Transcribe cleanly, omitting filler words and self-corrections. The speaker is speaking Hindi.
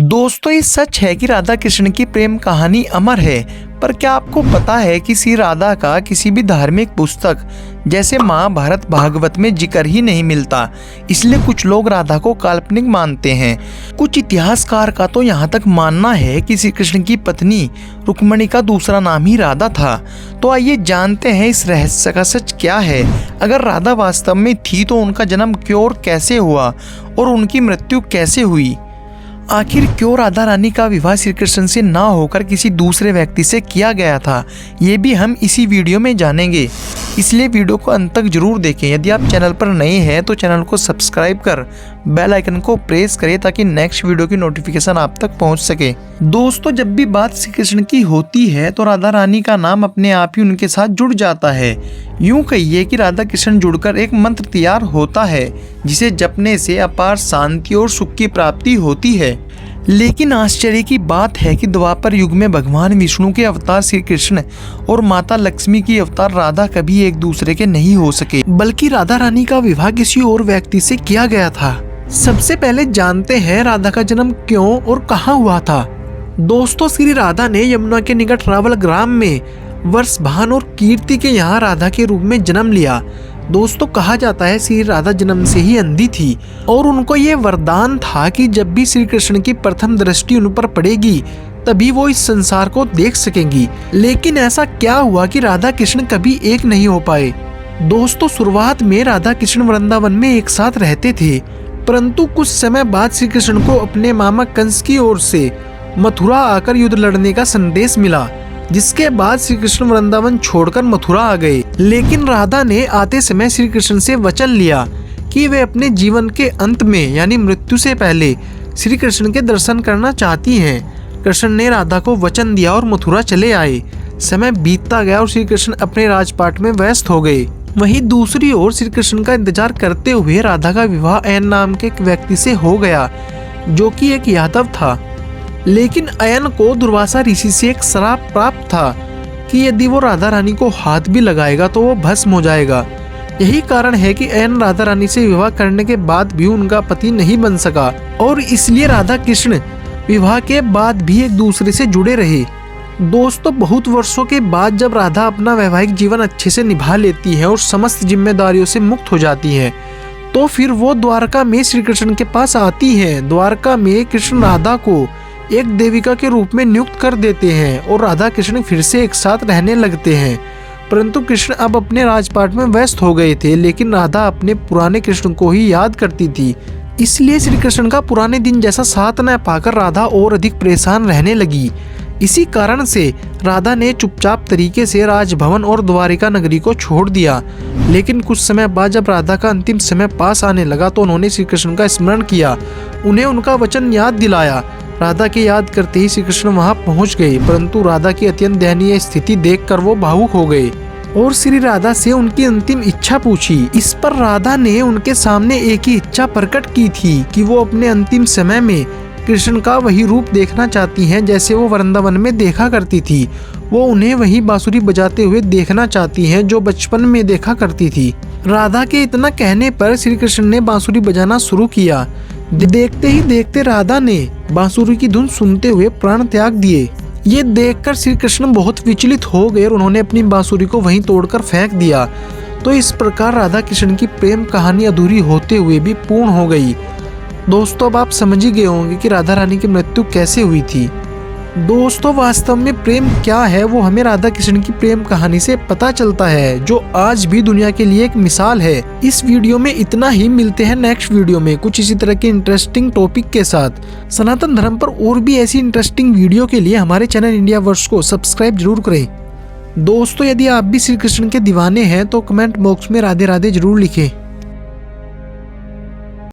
दोस्तों, ये सच है कि राधा कृष्ण की प्रेम कहानी अमर है, पर क्या आपको पता है कि श्री राधा का किसी भी धार्मिक पुस्तक जैसे महाभारत भागवत में जिक्र ही नहीं मिलता। इसलिए कुछ लोग राधा को काल्पनिक मानते हैं। कुछ इतिहासकार का तो यहाँ तक मानना है कि श्री कृष्ण की पत्नी रुक्मिणी का दूसरा नाम ही राधा था। तो आइए जानते हैं इस रहस्य का सच क्या है। अगर राधा वास्तव में थी तो उनका जन्म क्यों और कैसे हुआ और उनकी मृत्यु कैसे हुई। आखिर क्यों राधा रानी का विवाह श्री कृष्ण से ना होकर किसी दूसरे व्यक्ति से किया गया था, ये भी हम इसी वीडियो में जानेंगे। इसलिए वीडियो को अंत तक जरूर देखें। यदि आप चैनल पर नए हैं तो चैनल को सब्सक्राइब कर बेल आइकन को प्रेस करें ताकि नेक्स्ट वीडियो की नोटिफिकेशन आप तक पहुंच सके। दोस्तों, जब भी बात श्री कृष्ण की होती है तो राधा रानी का नाम अपने आप ही उनके साथ जुड़ जाता है। यूं कहिए कि राधा कृष्ण जुड़कर एक मंत्र तैयार होता है जिसे जपने से अपार शांति और सुख की प्राप्ति होती है। लेकिन आश्चर्य की बात है कि द्वापर युग में भगवान विष्णु के अवतार श्री कृष्ण और माता लक्ष्मी की अवतार राधा कभी एक दूसरे के नहीं हो सके, बल्कि राधा रानी का विवाह किसी और व्यक्ति से किया गया था। सबसे पहले जानते हैं राधा का जन्म क्यों और कहाँ हुआ था। दोस्तों, श्री राधा ने यमुना के निकट रावल ग्राम में वर्षभान और कीर्ति के यहाँ राधा के रूप में जन्म लिया। दोस्तों, कहा जाता है श्री राधा जन्म से ही अंधी थी और उनको ये वरदान था कि जब भी श्री कृष्ण की प्रथम दृष्टि उन पर पड़ेगी तभी वो इस संसार को देख सकेंगी। लेकिन ऐसा क्या हुआ कि राधा कृष्ण कभी एक नहीं हो पाए। दोस्तों, शुरुआत में राधा कृष्ण वृंदावन में एक साथ रहते थे, परंतु कुछ समय बाद श्री कृष्ण को अपने मामा कंस की ओर से मथुरा आकर युद्ध लड़ने का संदेश मिला, जिसके बाद श्री कृष्ण वृंदावन छोड़कर मथुरा आ गए। लेकिन राधा ने आते समय श्री कृष्ण से वचन लिया कि वे अपने जीवन के अंत में यानी मृत्यु से पहले श्री कृष्ण के दर्शन करना चाहती हैं। कृष्ण ने राधा को वचन दिया और मथुरा चले आए। समय बीतता गया और श्री कृष्ण अपने राजपाट में व्यस्त हो गए। वहीं दूसरी ओर श्री कृष्ण का इंतजार करते हुए राधा का विवाह अयन नाम के एक व्यक्ति से हो गया, जो कि एक यादव था। लेकिन अयन को दुर्वासा ऋषि से एक श्राप प्राप्त था कि यदि वो राधा रानी को हाथ भी लगाएगा तो वो भस्म हो जाएगा। यही कारण है कि अयन राधा रानी से विवाह करने के बाद भी उनका पति नहीं बन सका और इसलिए राधा कृष्ण विवाह के बाद भी एक दूसरे से जुड़े रहे। दोस्तों, बहुत वर्षों के बाद जब राधा अपना वैवाहिक जीवन अच्छे से निभा लेती है और समस्त जिम्मेदारियों से मुक्त हो जाती है तो फिर वो द्वारका में श्री कृष्ण के पास आती है। द्वारका में कृष्ण राधा को एक देविका के रूप में नियुक्त कर देते हैं और राधा कृष्ण फिर से एक साथ रहने लगते हैं। परंतु कृष्ण अब अपने राजपाट में व्यस्त हो गए थे, लेकिन राधा अपने पुराने कृष्ण को ही याद करती थी। इसलिए श्री कृष्ण का पुराने दिन जैसा साथ न पाकर राधा और अधिक परेशान रहने लगी। इसी कारण से राधा ने चुपचाप तरीके से राजभवन और द्वारिका नगरी को छोड़ दिया। लेकिन कुछ समय बाद जब राधा का अंतिम समय पास आने लगा तो उन्होंने श्री कृष्ण का स्मरण किया, उन्हें उनका वचन याद दिलाया। राधा के याद करते ही श्री कृष्ण वहां पहुंच गए, परंतु राधा की अत्यंत दयनीय स्थिति देखकर वो भावुक हो गए और श्री राधा से उनकी अंतिम इच्छा पूछी। इस पर राधा ने उनके सामने एक ही इच्छा प्रकट की थी कि वो अपने अंतिम समय में कृष्ण का वही रूप देखना चाहती हैं जैसे वो वृंदावन में देखा करती थी। वो उन्हें वही बांसुरी बजाते हुए देखना चाहती हैं जो बचपन में देखा करती थी। राधा के इतना कहने पर श्री कृष्ण ने बांसुरी बजाना शुरू किया। देखते ही देखते राधा ने बांसुरी की धुन सुनते हुए प्राण त्याग दिए। ये देखकर श्री कृष्ण बहुत विचलित हो गए और उन्होंने अपनी बांसुरी को वहीं तोड़कर फेंक दिया। तो इस प्रकार राधा कृष्ण की प्रेम कहानी अधूरी होते हुए भी पूर्ण हो गई। दोस्तों, अब आप समझ ही गए होंगे कि राधा रानी की मृत्यु कैसे हुई थी। दोस्तों, वास्तव में प्रेम क्या है वो हमें राधा कृष्ण की प्रेम कहानी से पता चलता है, जो आज भी दुनिया के लिए एक मिसाल है। इस वीडियो में इतना ही। मिलते हैं नेक्स्ट वीडियो में कुछ इसी तरह के इंटरेस्टिंग टॉपिक के साथ। सनातन धर्म पर और भी ऐसी इंटरेस्टिंग वीडियो के लिए हमारे चैनल इंडिया वर्स को सब्सक्राइब जरूर करें। दोस्तों, यदि आप भी श्री कृष्ण के दीवाने हैं तो कमेंट बॉक्स में राधे राधे जरूर लिखें।